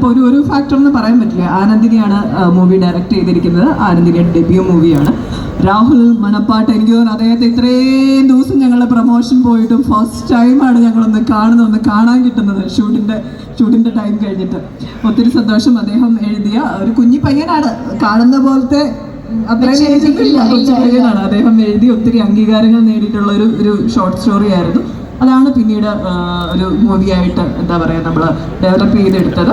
അപ്പോൾ ഒരു ഫാക്ടർ എന്ന് പറയാൻ പറ്റില്ല. ആനന്ദിനിയാണ് മൂവി ഡയറക്റ്റ് ചെയ്തിരിക്കുന്നത്. ആനന്ദിനിയുടെ ഡെബ്യൂ മൂവിയാണ്. രാഹുൽ മണപ്പാട്ട്, എനിക്ക് തോന്നുന്നു അദ്ദേഹത്തെ ഇത്രയും ദിവസം ഞങ്ങളുടെ പ്രൊമോഷൻ പോയിട്ടും ഫസ്റ്റ് ടൈമാണ് ഞങ്ങളൊന്ന് കാണാൻ കിട്ടുന്നത് ഷൂട്ടിൻ്റെ ടൈം കഴിഞ്ഞിട്ട്. ഒത്തിരി സന്തോഷം. അദ്ദേഹം എഴുതിയ ഒരു കുഞ്ഞി പയ്യനാണ്, കാണുന്ന പോലത്തെ അത്രയും കൊച്ചു പയ്യനാണ്. അദ്ദേഹം എഴുതി ഒത്തിരി അംഗീകാരങ്ങൾ നേടിയിട്ടുള്ള ഒരു ഷോർട്ട് സ്റ്റോറി ആയിരുന്നു. അതാണ് പിന്നീട് ഒരു മൂവിയായിട്ട് എന്താ പറയുക നമ്മൾ ഡെവലപ്പ് ചെയ്തെടുത്തത്.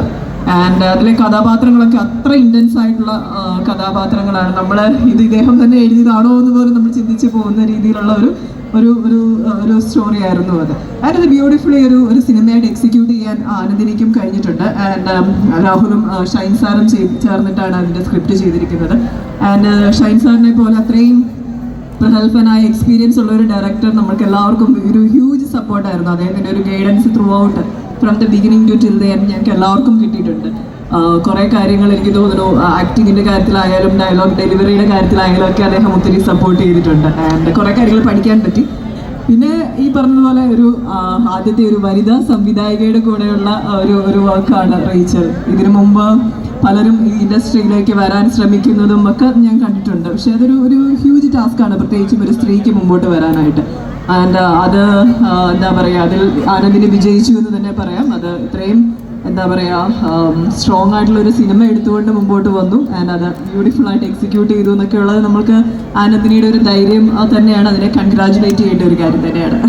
ആൻഡ് അതിലെ കഥാപാത്രങ്ങളൊക്കെ അത്ര ഇൻറ്റൻസ് ആയിട്ടുള്ള കഥാപാത്രങ്ങളാണ്. നമ്മൾ ഇദ്ദേഹം തന്നെ എഴുതിയതാണോ എന്ന് പോലും നമ്മൾ ചിന്തിച്ച് പോകുന്ന രീതിയിലുള്ള ഒരു സ്റ്റോറി ആയിരുന്നു അത്. ആൻഡ് ബ്യൂട്ടിഫുള്ളി ഒരു സിനിമയായിട്ട് എക്സിക്യൂട്ട് ചെയ്യാൻ ആനന്ദിനിക്കും കഴിഞ്ഞിട്ടുണ്ട്. ആൻഡ് രാഹുലും ഷൈൻ സാറും ചേർന്നിട്ടാണ് അതിൻ്റെ സ്ക്രിപ്റ്റ് ചെയ്തിരിക്കുന്നത്. ആൻഡ് ഷൈൻ സാറിനെ പോലെ അത്രയും പ്രഗത്ഭനായ എക്സ്പീരിയൻസ് ഉള്ള ഒരു ഡയറക്ടർ നമുക്ക് എല്ലാവർക്കും ഒരു ഹ്യൂജ് സപ്പോർട്ടായിരുന്നു. അദ്ദേഹത്തിൻ്റെ ഒരു guidance throughout from the beginning to till the end ഞങ്ങൾക്ക് എല്ലാവർക്കും കിട്ടിയിട്ടുണ്ട്. കുറേ കാര്യങ്ങൾ എനിക്ക് തോന്നുന്നു ആക്ടിങ്ങിൻ്റെ കാര്യത്തിലായാലും ഡയലോഗ് ഡെലിവറിയുടെ കാര്യത്തിലായാലും ഒക്കെ അദ്ദേഹം ഒത്തിരി സപ്പോർട്ട് ചെയ്തിട്ടുണ്ട്. ആൻഡ് കുറേ കാര്യങ്ങൾ പഠിക്കാൻ പറ്റി. പിന്നെ ഈ പറഞ്ഞതുപോലെ ആദ്യത്തെ ഒരു വനിതാ സംവിധായികയുടെ കൂടെയുള്ള ഒരു വർക്കാണ് റീച്ചൽ. ഇതിനു മുമ്പ് പലരും ഈ ഇൻഡസ്ട്രിയിലേക്ക് വരാൻ ശ്രമിക്കുന്നതും ഒക്കെ ഞാൻ കണ്ടിട്ടുണ്ട്. പക്ഷെ അതൊരു ഹ്യൂജ് ടാസ്ക്കാണ്, പ്രത്യേകിച്ചും ഒരു സ്ത്രീക്ക് മുമ്പോട്ട് വരാനായിട്ട്. ആൻഡ് അത് എന്താ പറയുക, അതിൽ ആനന്ദിനി വിജയിച്ചു എന്ന് തന്നെ പറയാം. അത് ഇത്രയും എന്താ പറയുക സ്ട്രോങ് ആയിട്ടുള്ളൊരു സിനിമ എടുത്തുകൊണ്ട് മുമ്പോട്ട് വന്നു. ആൻഡ് അത് ബ്യൂട്ടിഫുൾ ആയിട്ട് എക്സിക്യൂട്ട് ചെയ്തു എന്നൊക്കെ ഉള്ളത് നമ്മൾക്ക് ആനന്ദിനിയുടെ ഒരു ധൈര്യം തന്നെയാണ്. അതിനെ കൺഗ്രാജുലേറ്റ് ചെയ്യേണ്ട ഒരു കാര്യം തന്നെയാണ്.